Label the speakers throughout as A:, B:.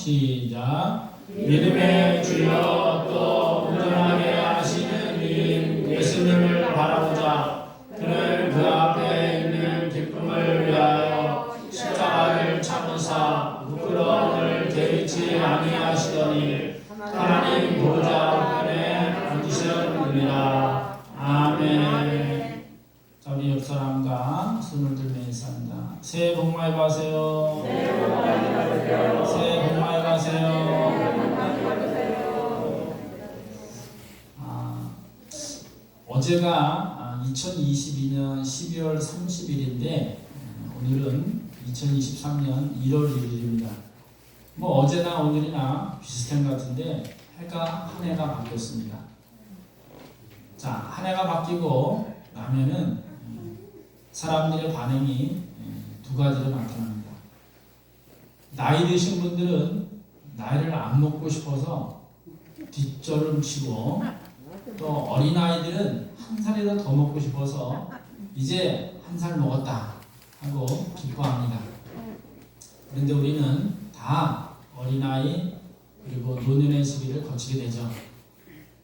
A: 시작. 믿음의 주여 또 온전하게 하시는 이인 예수님을 바라보자. 그는 그 앞에 있는 기쁨을 위하여 십자가를 참으사 부끄러움을 개의치 아니하시더니 하나님 보좌 우편에 앉으셨느니라. 아멘. 자, 우리 옆 사람과 손을 들며 인사합니다. 새해 복 많이 받으세요. 새해 복 많이 받으세요. 새해 복 많이 받으세요. 어제가 2022년 12월 30일인데 오늘은 2023년 1월 1일입니다. 뭐 어제나 오늘이나 비슷한 것 같은데 한 해가 바뀌었습니다. 자, 한 해가 바뀌고 나면은 사람들의 반응이 두 가지로 나타납니다. 나이 드신 분들은 나이를 안 먹고 싶어서 뒷걸음 치고, 또 어린아이들은 한 살이라도 더 먹고 싶어서 이제 한 살 먹었다 하고 기뻐합니다. 그런데 우리는 다 어린아이 그리고 노년의 시기를 거치게 되죠.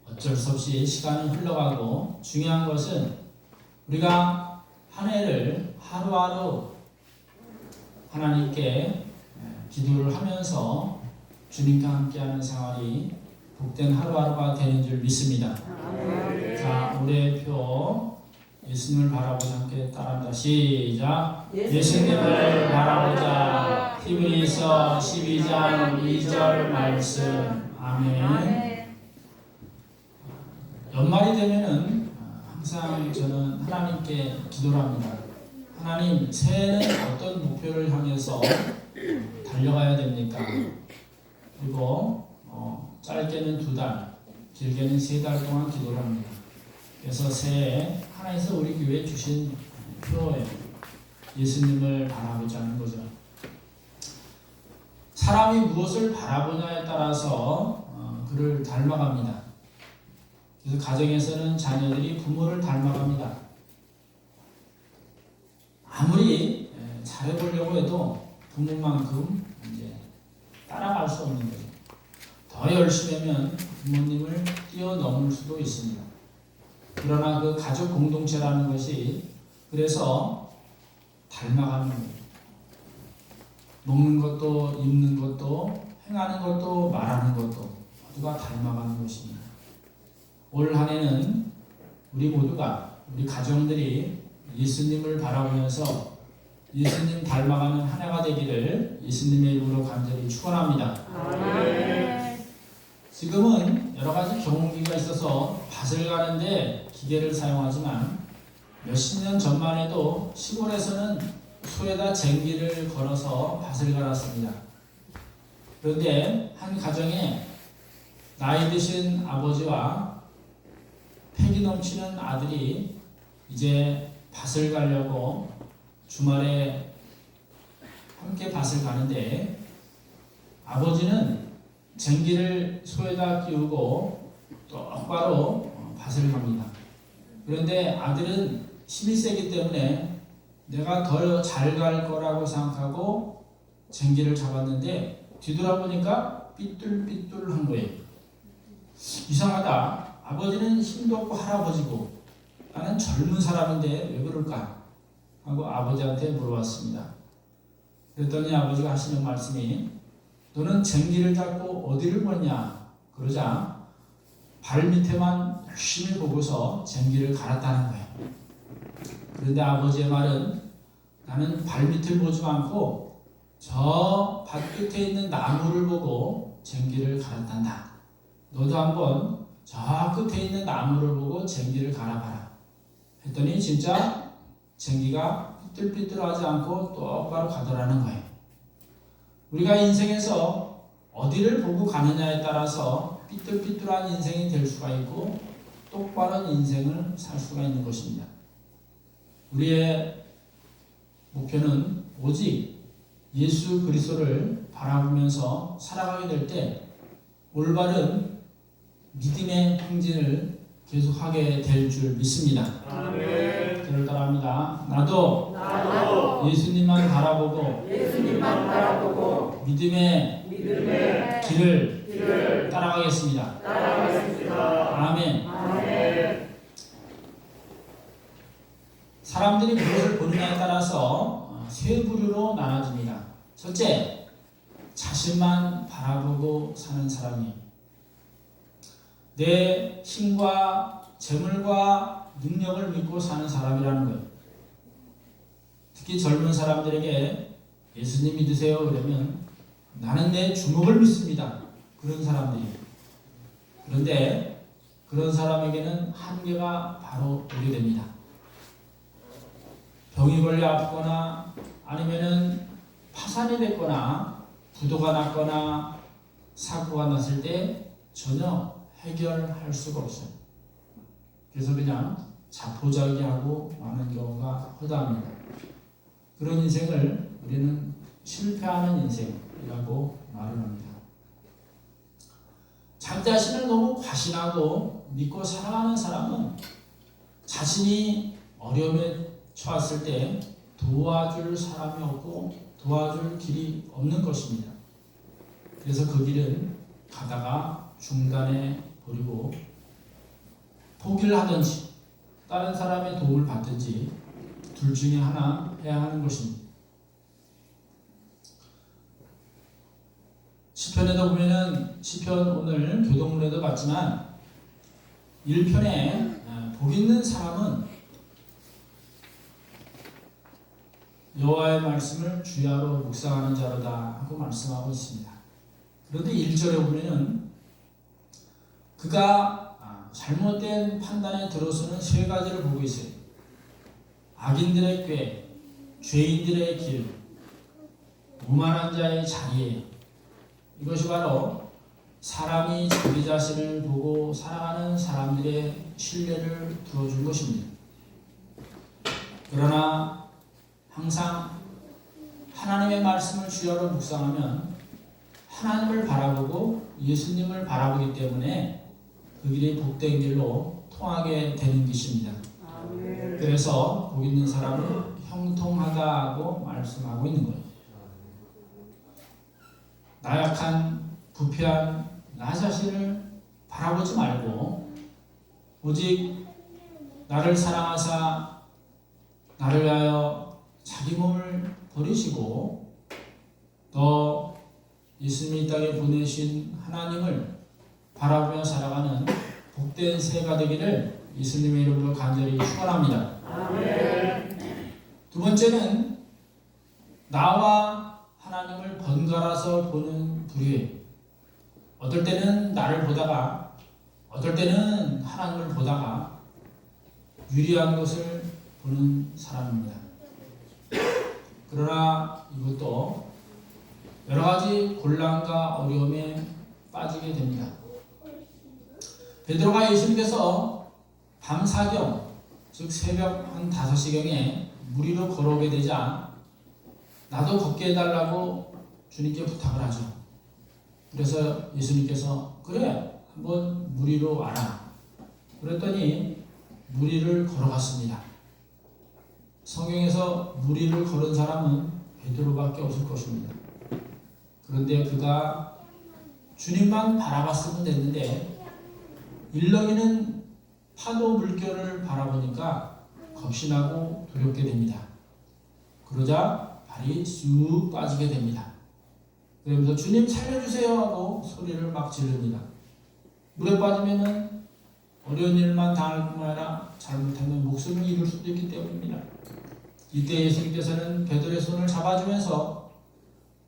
A: 어쩔 수 없이 시간은 흘러가고, 중요한 것은 우리가 한 해를 하루하루 하나님께 기도를 하면서 주님과 함께하는 생활이 복된 하루하루가 되는 줄 믿습니다. 자, 올해의 표 예수님을 바라보자 함께 따라합니다. 시작. 예수님을 바라보자. 히브리서 12장 2절 말씀. 아멘. 연말이 되면은 항상 저는 하나님께 기도를 합니다. 하나님, 새해는 어떤 목표를 향해서 달려가야 됩니까? 그리고 짧게는 2달, 길게는 3달 동안 기도를 합니다. 그래서 새해 하나님께서 우리 교회에 주신 표에 예수님을 바라보자는 거죠. 사람이 무엇을 바라보냐에 따라서 그를 닮아갑니다. 그래서 가정에서는 자녀들이 부모를 닮아갑니다. 아무리 잘해보려고 해도 부모만큼 이제 따라갈 수 없는 거죠. 더 열심히 하면 부모님을 뛰어넘을 수도 있습니다. 그러나 그 가족 공동체라는 것이 그래서 닮아가는 거예요. 먹는 것도 입는 것도 행하는 것도 말하는 것도 모두가 닮아가는 것입니다. 올 한 해는 우리 모두가, 우리 가정들이 예수님을 바라보면서 예수님 닮아가는 한 해가 되기를 예수님의 이름으로 간절히 축원합니다. 지금은 여러 가지 경운기가 있어서 밭을 가는데 기계를 사용하지만 몇십 년 전만 해도 시골에서는 소에다 쟁기를 걸어서 밭을 갈았습니다. 그런데 한 가정에 나이 드신 아버지와 패기 넘치는 아들이 이제 밭을 가려고 주말에 함께 밭을 가는데, 아버지는 쟁기를 소에다 끼우고 똑바로 밭을 갑니다. 그런데 아들은 힘이 세기 때문에 내가 더 잘 갈 거라고 생각하고 쟁기를 잡았는데 뒤돌아보니까 삐뚤삐뚤한 거예요. 이상하다. 아버지는 힘도 없고 할아버지고 나는 젊은 사람인데 왜 그럴까? 하고 아버지한테 물어봤습니다. 그랬더니 아버지가 하시는 말씀이, 너는 쟁기를 잡고 어디를 보냐? 그러자 발 밑에만 열심히 보고서 쟁기를 갈았다는 거예요. 그런데 아버지의 말은, 나는 발 밑을 보지 않고 저 밭 끝에 있는 나무를 보고 쟁기를 갈았단다. 너도 한번 저 끝에 있는 나무를 보고 쟁기를 갈아봐라. 했더니 진짜 쟁기가 삐뚤삐뚤하지 않고 똑바로 가더라는 거예요. 우리가 인생에서 어디를 보고 가느냐에 따라서 삐뚤삐뚤한 인생이 될 수가 있고 똑바른 인생을 살 수가 있는 것입니다. 우리의 목표는 오직 예수 그리스도를 바라보면서 살아가게 될 때 올바른 믿음의 행진을 계속하게 될 줄 믿습니다.
B: 아멘.
A: 저를 따라합니다. 나도 예수님만 바라보고
B: 믿음의
A: 길을 따라가겠습니다. 아멘. 사람들이 무엇을 보느냐에 따라서 세 부류로 나눠집니다. 첫째, 자신만 바라보고 사는 사람이 내 힘과 재물과 능력을 믿고 사는 사람이라는 거예요. 특히 젊은 사람들에게 예수님 믿으세요 그러면 나는 내 주먹을 믿습니다. 그런 사람들이. 그런데 그런 사람에게는 한계가 바로 오게 됩니다. 병이 걸려 아프거나 아니면은 파산이 됐거나 부도가 났거나 사고가 났을 때 전혀 해결할 수가 없어요. 그래서 그냥 자포자기하고 마는 경우가 허다합니다. 그런 인생을 우리는 실패하는 인생이라고 말을 합니다. 자기 자신을 너무 과신하고 믿고 살아가는 사람은 자신이 어려움에 처했을 때 도와줄 사람이 없고 도와줄 길이 없는 것입니다. 그래서 그 길은 가다가 중단해 버리고 포기를 하든지 다른 사람의 도움을 받든지 둘 중에 하나 해야 하는 것입니다. 시편에도 보면은 시편 오늘 교동문에도 봤지만 1편에 복 있는 사람은 여호와의 말씀을 주야로 묵상하는 자로다 하고 말씀하고 있습니다. 그런데 1절에 보면은 그가 잘못된 판단에 들어서는 세 가지를 보고 있어요. 악인들의 꾀, 죄인들의 길, 오만한 자의 자리에. 이것이 바로 사람이 자기 자신을 보고 살아가는 사람들의 신뢰를 두어준 것입니다. 그러나 항상 하나님의 말씀을 주야로 묵상하면 하나님을 바라보고 예수님을 바라보기 때문에 그 길이 복된 길로 통하게 되는 것입니다. 그래서 복 있는 사람은 형통하다고 말씀하고 있는 거예요. 나약한 부패한 나 자신을 바라보지 말고 오직 나를 사랑하사 나를 위하여 자기 몸을 버리시고 또 예수님이 이 땅에 보내신 하나님을 바라보며 살아가는 복된 새가 되기를 예수님의 이름으로 간절히 축원합니다. 두 번째는 나와 하나님을 번갈아서 보는 부류예요. 어떨 때는 나를 보다가 어떨 때는 하나님을 보다가 유리한 것을 보는 사람입니다. 그러나 이것도 여러 가지 곤란과 어려움에 빠지게 됩니다. 베드로가 예수님께서 밤사경, 즉 새벽 한 5시경에 무리로 걸어오게 되자 나도 걷게 해달라고 주님께 부탁을 하죠. 그래서 예수님께서 그래 한번 무리로 와라. 그랬더니 무리를 걸어갔습니다. 성경에서 무리를 걸은 사람은 베드로밖에 없을 것입니다. 그런데 그가 주님만 바라봤으면 됐는데 일렁이는 파도 물결을 바라보니까 겁신하고 두렵게 됩니다. 그러자 발이 쑥 빠지게 됩니다. 그러면서 주님 살려주세요 하고 소리를 막 지릅니다. 물에 빠지면은 어려운 일만 당할 뿐만 아니라 잘못하면 목숨을 잃을 수도 있기 때문입니다. 이때 예수님께서는 베드로의 손을 잡아주면서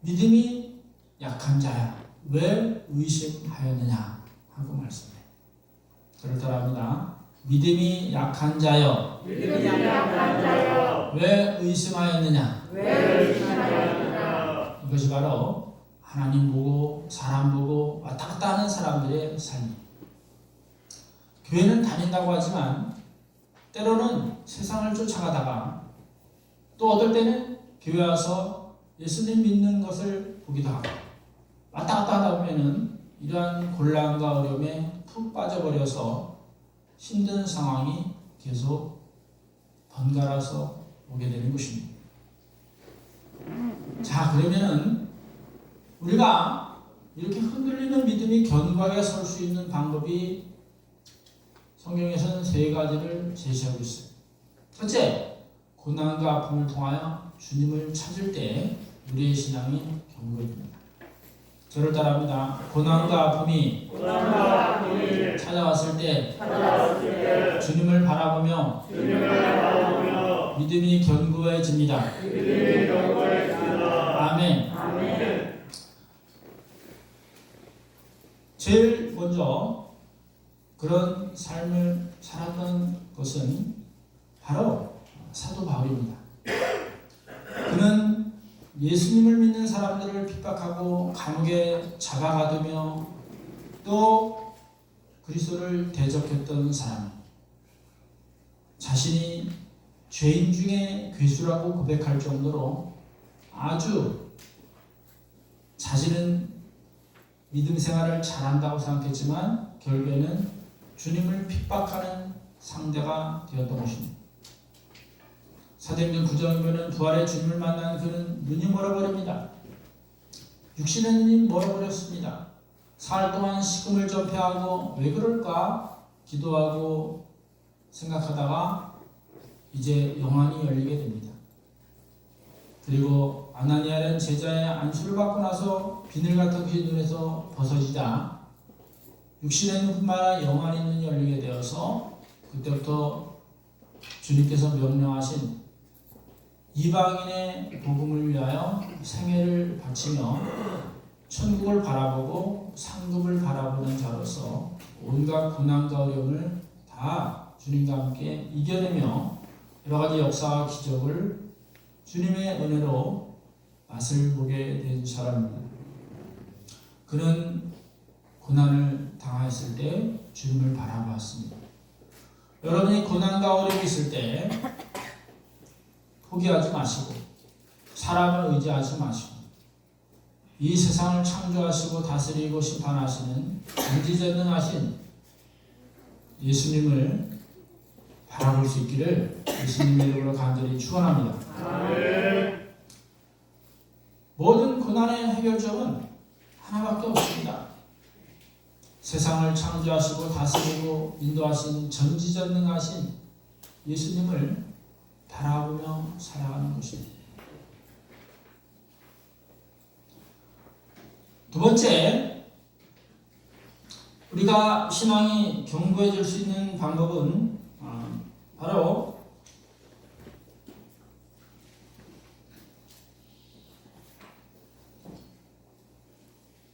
A: 믿음이 약한 자야 왜 의심하였느냐 하고 말씀해요. 저를 따라합니다. 믿음이 약한 자여 왜 의심하였느냐. 이것이 바로 하나님 보고 사람 보고 왔다 갔다 하는 사람들의 삶. 교회는 다닌다고 하지만 때로는 세상을 쫓아가다가 또 어떨 때는 교회 와서 예수님 믿는 것을 보기도 하고 왔다 갔다 하다 보면은 이러한 곤란과 어려움에 푹 빠져버려서 힘든 상황이 계속 번갈아서 오게 되는 것입니다. 자, 그러면은 우리가 이렇게 흔들리는 믿음이 견고하게 설 수 있는 방법이 성경에서는 세 가지를 제시하고 있어요. 첫째, 고난과 아픔을 통하여 주님을 찾을 때 우리의 신앙이 견고해집니다. 저를 따라합니다. 고난과 아픔이 찾아왔을 때 주님을 바라보며 믿음이 견고해집니다. 아멘. 제일 먼저 그런 삶을 살았던 것은 바로 사도 바울입니다. 그는 예수님을 믿는 사람들을 핍박하고 감옥에 잡아가두며 또 그리스도를 대적했던 사람, 자신이 죄인 중에 괴수라고 고백할 정도로 아주 자신은 믿음 생활을 잘한다고 생각했지만 결국에는 주님을 핍박하는 상대가 되었던 것입니다. 사도행전 9장 보면 부활의 주님을 만난 그는 눈이 멀어버립니다. 육신의 눈이 멀어버렸습니다. 사흘 동안 식음을 전폐하고 왜 그럴까 기도하고 생각하다가 이제 영안이 열리게 됩니다. 그리고 아나니아라는 제자의 안수를 받고 나서 비늘 같은 것이 눈에서 벗어지자 육신의 눈뿐만 아니라 영안의 눈이 열리게 되어서 그때부터 주님께서 명령하신 이방인의 복음을 위하여 생애를 바치며 천국을 바라보고 상급을 바라보는 자로서 온갖 고난과 어려움을 다 주님과 함께 이겨내며 여러 가지 역사와 기적을 주님의 은혜로 맛을 보게 된 사람입니다. 그는 고난을 당했을 때 주님을 바라보았습니다. 여러분이 고난과 어려움이 있을 때 포기하지 마시고 사람을 의지하지 마시고 이 세상을 창조하시고 다스리고 심판하시는 전지전능하신 예수님을 바라볼 수 있기를 예수님의 이름으로 간절히 축원합니다. 모든 고난의 해결점은 하나밖에 없습니다. 세상을 창조하시고 다스리고 인도하신 전지전능하신 예수님을 바라보며 살아가는 것입니다. 두 번째, 우리가 신앙이 견고해질 수 있는 방법은 바로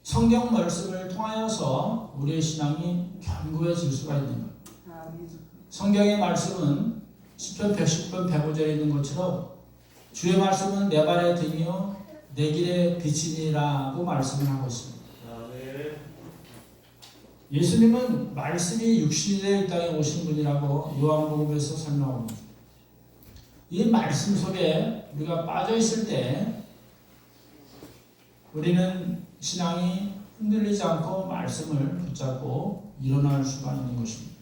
A: 성경 말씀을 통하여서 우리의 신앙이 견고해질 수가 있는 것. 성경의 말씀은 시편 110편 105절에 있는 것처럼 주의 말씀은 내 발의 등이요 내 길의 빛이니라고 말씀을 하고 있습니다. 예수님은 말씀이 육신이 되어 이 땅에 오신 분이라고 요한복음에서 설명하고 있습니다. 이 말씀 속에 우리가 빠져 있을 때 우리는 신앙이 흔들리지 않고 말씀을 붙잡고 일어날 수가 있는 것입니다.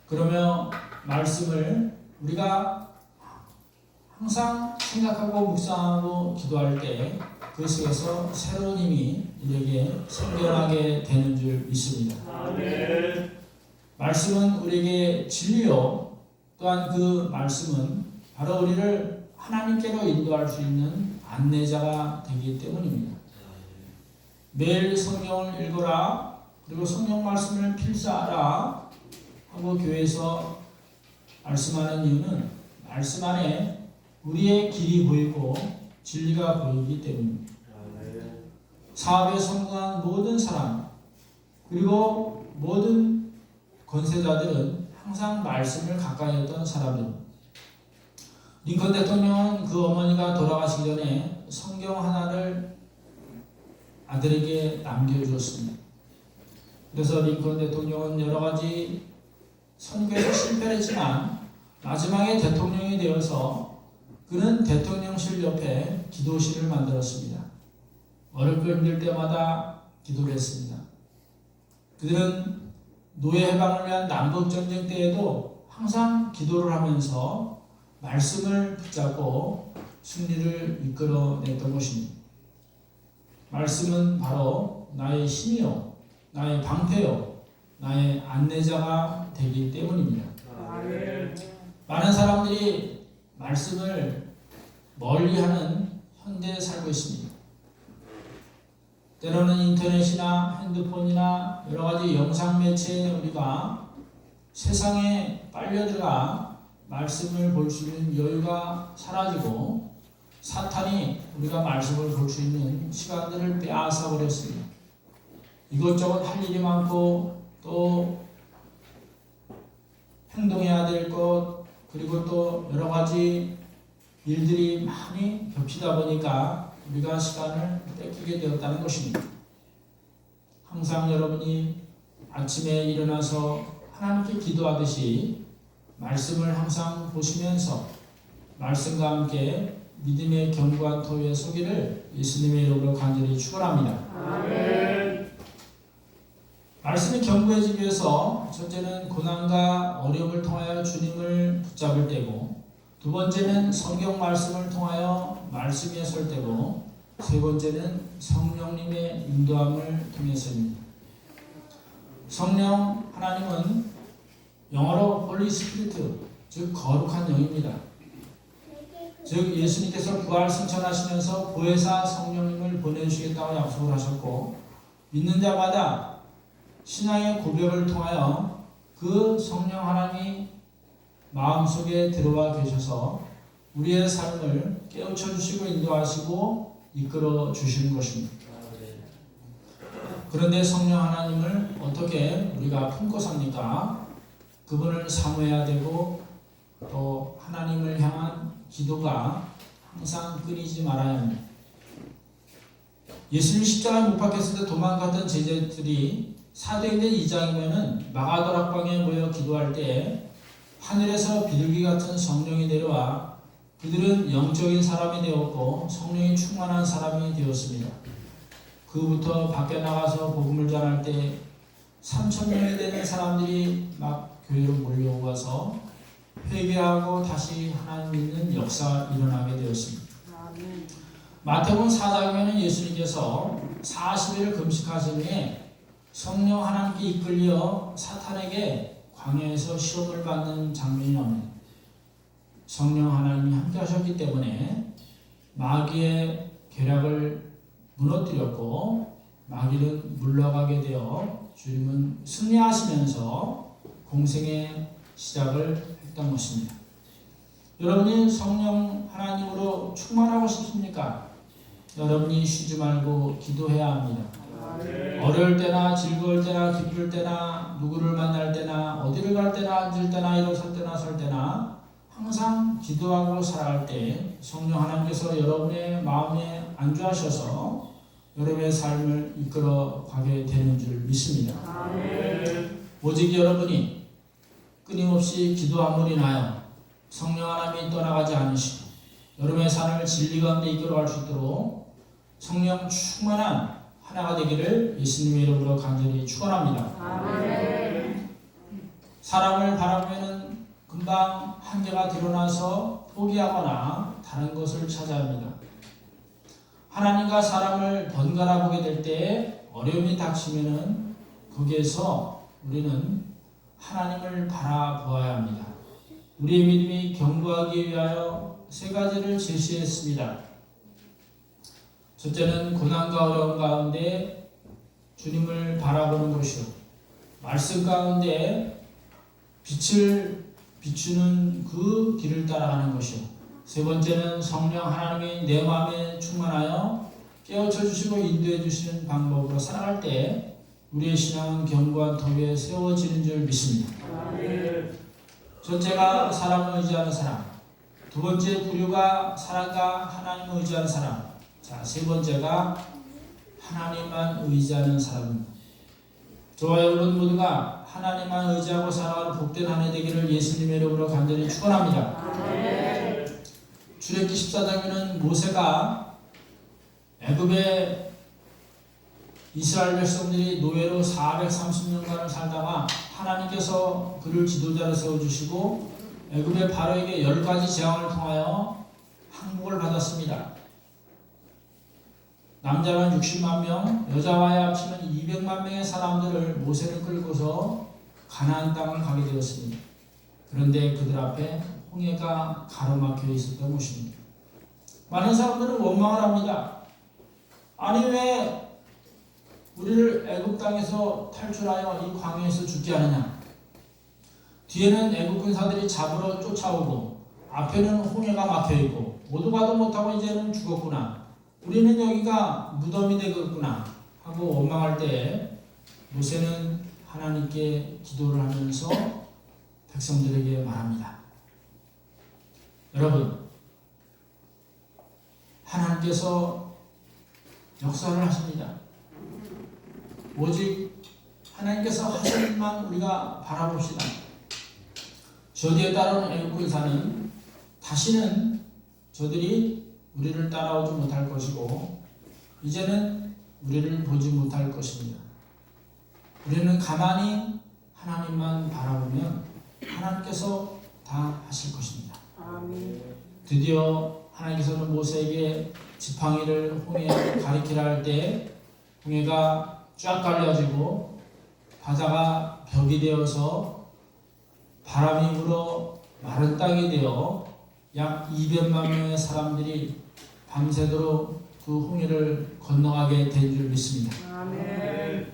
A: 그러며 말씀을 우리가 항상 생각하고 묵상하고 기도할 때 그 속에서 새로운 힘이 우리에게 생겨나게 되는 줄 믿습니다. 말씀은 우리에게 진리요 또한 그 말씀은 바로 우리를 하나님께로 인도할 수 있는 안내자가 되기 때문입니다. 매일 성경을 읽어라 그리고 성경 말씀을 필사하라 하고 교회에서 말씀하는 이유는 말씀 안에 우리의 길이 보이고 진리가 보이기 때문입니다. 사업에 성공한 모든 사람 그리고 모든 권세자들은 항상 말씀을 가까이 했던 사람입니다. 링컨 대통령은 그 어머니가 돌아가시기 전에 성경 하나를 아들에게 남겨주었습니다. 그래서 링컨 대통령은 여러 가지 선거에서 실패를 했지만 마지막에 대통령이 되어서 그는 대통령실 옆에 기도실을 만들었습니다. 어렵고 힘들 때마다 기도를 했습니다. 그들은 노예 해방을 위한 남북전쟁 때에도 항상 기도를 하면서 말씀을 붙잡고 승리를 이끌어냈던 것입니다. 말씀은 바로 나의 힘이요, 나의 방패요, 나의 안내자가 되기 때문입니다. 많은 사람들이 말씀을 멀리하는 현대에 살고 있습니다. 때로는 인터넷이나 핸드폰이나 여러 가지 영상 매체에 우리가 세상에 빨려들어가 말씀을 볼 수 있는 여유가 사라지고 사탄이 우리가 말씀을 볼 수 있는 시간들을 빼앗아 버렸습니다. 이것저것 할 일이 많고 또 행동해야 될 것 그리고 또 여러 가지 일들이 많이 겹치다 보니까 우리가 시간을 뺏기게 되었다는 것입니다. 항상 여러분이 아침에 일어나서 하나님께 기도하듯이 말씀을 항상 보시면서 말씀과 함께 믿음의 견고한 터위에 서기를 예수님의 이름으로 간절히 축원합니다. 아멘. 말씀이 견고해지기 위해서 첫째는 고난과 어려움을 통하여 주님을 붙잡을 때고, 두 번째는 성경 말씀을 통하여 말씀 위에 설 때고, 세 번째는 성령님의 인도함을 통해서입니다. 성령 하나님은 영어로 Holy Spirit, 즉 거룩한 영입니다. 즉 예수님께서 부활 승천하시면서 보혜사 성령님을 보내주시겠다고 약속을 하셨고, 믿는 자마다 신앙의 고백을 통하여 그 성령 하나님이 마음속에 들어와 계셔서 우리의 삶을 깨우쳐 주시고 인도하시고 이끌어 주시는 것입니다. 그런데 성령 하나님을 어떻게 우리가 품고 삽니까? 그분을 사모해야 되고 또 하나님을 향한 기도가 항상 끊이지 말아야 합니다. 예수님 십자가에 못 박혔을 때 도망갔던 제자들이 사도행전 2장이면은 마가다락방에 모여 기도할 때 하늘에서 비둘기 같은 성령이 내려와 그들은 영적인 사람이 되었고 성령이 충만한 사람이 되었습니다. 그부터 밖에 나가서 복음을 전할 때 3,000명이 되는 사람들이 막 교회로 몰려와서 회개하고 다시 하나님 믿는 역사가 일어나게 되었습니다. 마태복음 4장에는 예수님께서 40일을 금식하신 후에 성령 하나님께 이끌려 사탄에게 광야에서 시험을 받는 장면이 나옵니다. 성령 하나님이 함께 하셨기 때문에 마귀의 계략을 무너뜨렸고 마귀는 물러가게 되어 주님은 승리하시면서 공생의 시작을 했던 것입니다. 여러분이 성령 하나님으로 충만하고 싶습니까? 여러분이 쉬지 말고 기도해야 합니다. 어려울 때나 즐거울 때나 기쁠 때나 누구를 만날 때나 어디를 갈 때나 앉을 때나 일어설 때나 설 때나 항상 기도하고 살아갈 때 성령 하나님께서 여러분의 마음에 안주하셔서 여러분의 삶을 이끌어 가게 되는 줄 믿습니다. 오직 여러분이 끊임없이 기도함으로 인하여 성령 하나님이 떠나가지 않으시고 여러분의 삶을 진리 가운데 이끌어갈 수 있도록 성령 충만한 하나가 되기를 예수님의 이름으로 간절히 축원합니다. 사람을 바라보면 금방 한계가 드러나서 포기하거나 다른 것을 찾아야 합니다. 하나님과 사람을 번갈아 보게 될 때 어려움이 닥치면은 거기에서 우리는 하나님을 바라보아야 합니다. 우리의 믿음이 견고하기 위하여 세 가지를 제시했습니다. 첫째는 고난과 어려움 가운데 주님을 바라보는 것이요, 말씀 가운데 빛을 비추는 그 길을 따라가는 것이요, 세 번째는 성령 하나님이 내 마음에 충만하여 깨우쳐 주시고 인도해 주시는 방법으로 살아갈 때 우리의 신앙은 견고한 터 위에 세워지는 줄 믿습니다. 첫째가 사람을 의지하는 사람, 두 번째 부류가 사랑과 하나님을 의지하는 사람, 자, 세 번째가 하나님만 의지하는 사람입니다. 저와 여러분 모두가 하나님만 의지하고 살아가는 복된 한 해 되기를 예수님의 이름으로 간절히 축원합니다. 출애굽기 14장에는 모세가 애굽의 이스라엘 백성들이 노예로 430년간을 살다가 하나님께서 그를 지도자로 세워주시고 애굽의 바로에게 10가지 재앙을 통하여 항복을 받았습니다. 남자만 60만 명, 여자와야 합치면 200만 명의 사람들을 모세를 끌고서 가나안 땅을 가게 되었습니다. 그런데 그들 앞에 홍해가 가로막혀 있었던 것입니다. 많은 사람들은 원망을 합니다. 아니 왜 우리를 애굽 땅에서 탈출하여 이 광야에서 죽게 하느냐? 뒤에는 애굽 군사들이 잡으러 쫓아오고 앞에는 홍해가 막혀 있고 모두 가도 못하고 이제는 죽었구나. 우리는 여기가 무덤이 되겠구나 하고 원망할 때 모세는 하나님께 기도를 하면서 백성들에게 말합니다. 여러분, 하나님께서 역사를 하십니다. 오직 하나님께서 하실 일만 우리가 바라봅시다. 저뒤에 따라오는 애굽 군사는 다시는 저들이 우리를 따라오지 못할 것이고 이제는 우리를 보지 못할 것입니다. 우리는 가만히 하나님만 바라보면 하나님께서 다 하실 것입니다.
B: 아멘.
A: 드디어 하나님께서는 모세에게 지팡이를 홍해에 가리키라 할 때 홍해가 쫙 갈려지고 바다가 벽이 되어서 바람이 불어 마른 땅이 되어 약 200만 명의 사람들이 밤새도록 그 홍해를 건너가게 된 줄 믿습니다.
B: 아멘.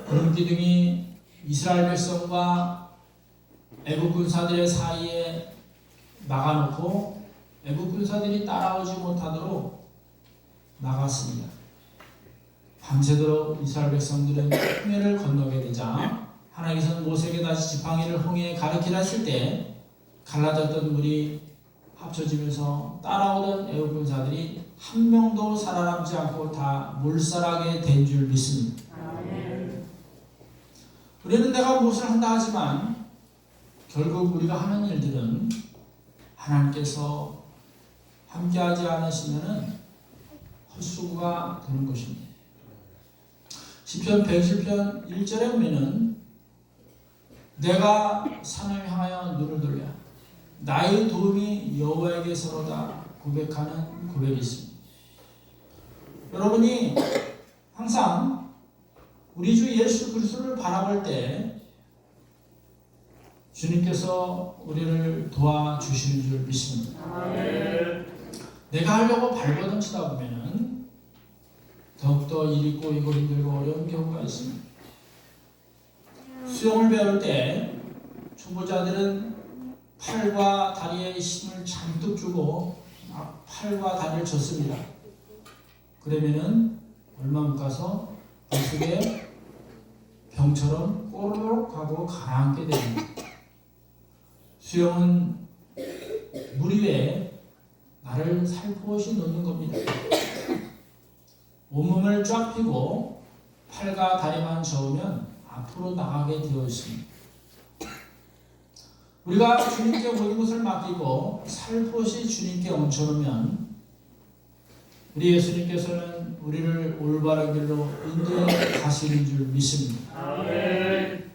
A: 구름 기둥이 이스라엘 백성과 애굽 군사들의 사이에 막아놓고 애굽 군사들이 따라오지 못하도록 막았습니다. 밤새도록 이스라엘 백성들은 홍해를 건너게 되자 하나님께서는 모세에게 다시 지팡이를 홍해에 가리키라 하실 때 갈라졌던 물이 합쳐지면서 따라오던 애굽 군사들이 한 명도 살아남지 않고 다 몰살하게 된 줄 믿습니다.
B: 아멘.
A: 우리는 내가 무엇을 한다 하지만 결국 우리가 하는 일들은 하나님께서 함께하지 않으시면 헛수고가 되는 것입니다. 시편 110편 1절에 보면은 내가 산을 향하여 눈을 돌려 나의 도움이 여호와에게서로다 고백하는 고백이 있습니다. 여러분이 항상 우리 주 예수 그리스도를 바라볼 때 주님께서 우리를 도와주시는 줄 믿습니다.
B: 아멘.
A: 내가 하려고 발버둥치다 보면은 더욱더 일이 꼬이고 힘들고 어려운 경우가 있습니다. 수영을 배울 때 초보자들은 팔과 다리에 힘을 잔뜩 주고 팔과 다리를 젓습니다. 그러면은 얼마 못 가서 물속에 병처럼 꼬르륵 하고 가라앉게 됩니다. 수영은 물 위에 나를 살포시 놓는 겁니다. 온몸을 쫙 펴고 팔과 다리만 저으면 앞으로 나가게 되어 있습니다. 우리가 주님께 모든 것을 맡기고 살포시 주님께 얹혀놓으면 우리 예수님께서는 우리를 올바른 길로 인도해 가시는 줄 믿습니다.
B: 아멘.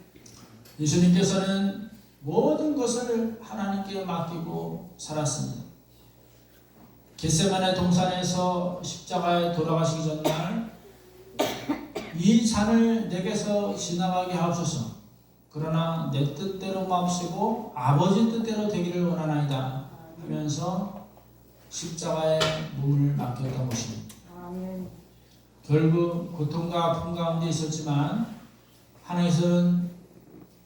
A: 예수님께서는 모든 것을 하나님께 맡기고 살았습니다. 겟세마네 동산에서 십자가에 돌아가시기 전날 이 잔을 내게서 지나가게 하옵소서. 그러나 내 뜻대로 마옵시고 아버지 뜻대로 되기를 원하나이다 하면서 십자가에 몸을 맡겼던 것입니다.
B: 아멘.
A: 결국 고통과 아픔 가운데 있었지만 하나님께서는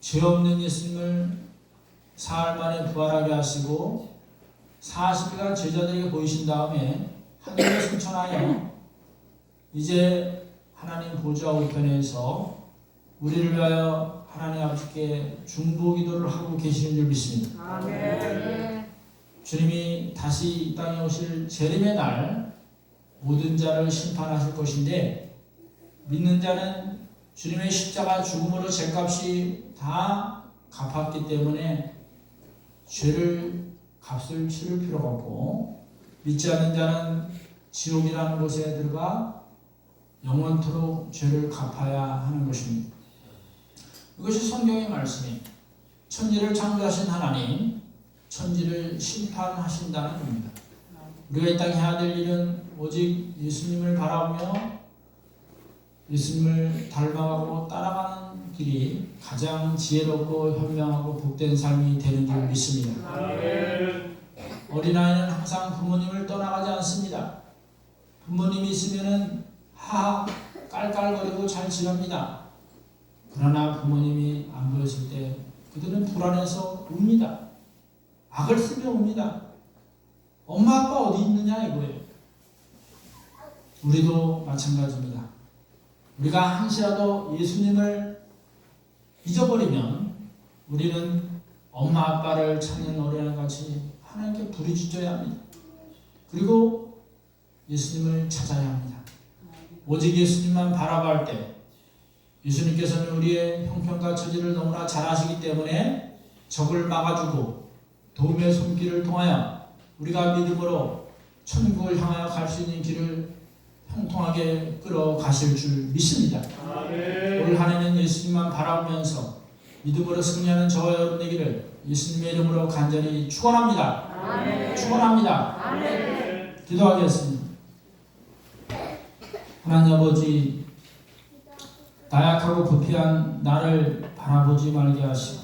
A: 죄 없는 예수님을 사흘 만에 부활하게 하시고 40일간 제자들에게 보이신 다음에 하늘에 승천하여 이제 하나님 보좌 우편에서 우리를 위하여 하나님 아버지께 중보 기도를 하고 계시는 줄 믿습니다.
B: 아멘.
A: 주님이 다시 이 땅에 오실 재림의 날 모든 자를 심판하실 것인데 믿는 자는 주님의 십자가 죽음으로 죄값이 다 갚았기 때문에 죄를 값을 치를 필요가 없고 믿지 않는 자는 지옥이라는 곳에 들어가 영원토록 죄를 갚아야 하는 것입니다. 이것이 성경의 말씀이 천지를 창조하신 하나님 천지를 심판하신다는 겁니다. 우리가 이 땅에 해야 될 일은 오직 예수님을 바라보며 예수님을 닮아가고 따라가는 길이 가장 지혜롭고 현명하고 복된 삶이 되는 줄 믿습니다.
B: 아멘.
A: 어린아이는 항상 부모님을 떠나가지 않습니다. 부모님이 있으면은 깔깔거리고 잘 지냅니다. 그러나 부모님이 안 보였을 때 그들은 불안해서 웁니다. 악을 쓰며 웁니다. 엄마 아빠 어디 있느냐 이거예요. 우리도 마찬가지입니다. 우리가 한시라도 예수님을 잊어버리면 우리는 엄마 아빠를 찾는 어린아이같이 하나님께 부르짖어야 합니다. 그리고 예수님을 찾아야 합니다. 오직 예수님만 바라볼 때 예수님께서는 우리의 형편과 처지를 너무나 잘 아시기 때문에 적을 막아주고 도움의 손길을 통하여 우리가 믿음으로 천국을 향하여 갈 수 있는 길을 형통하게 끌어가실 줄 믿습니다.
B: 아멘.
A: 올 한해는 예수님만 바라보면서 믿음으로 승리하는 저와 여러분 되기를 예수님의 이름으로 간절히 축원합니다.
B: 아멘.
A: 축원합니다.
B: 아멘.
A: 기도하겠습니다. 하나님 아버지, 나약하고 부패한 나를 바라보지 말게 하시고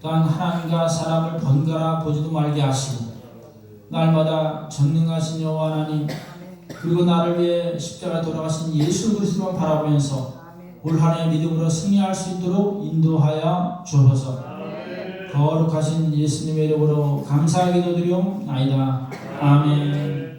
A: 또한 하나님과 사람을 번갈아 보지도 말게 하시고 날마다 전능하신 여호와 하나님 그리고 나를 위해 십자가에 돌아가신 예수 그리스도만 바라보면서 올 한해 믿음으로 승리할 수 있도록 인도하여 주옵소서. 거룩하신 예수님의 이름으로 감사하게 기도드리옵나이다. 아멘.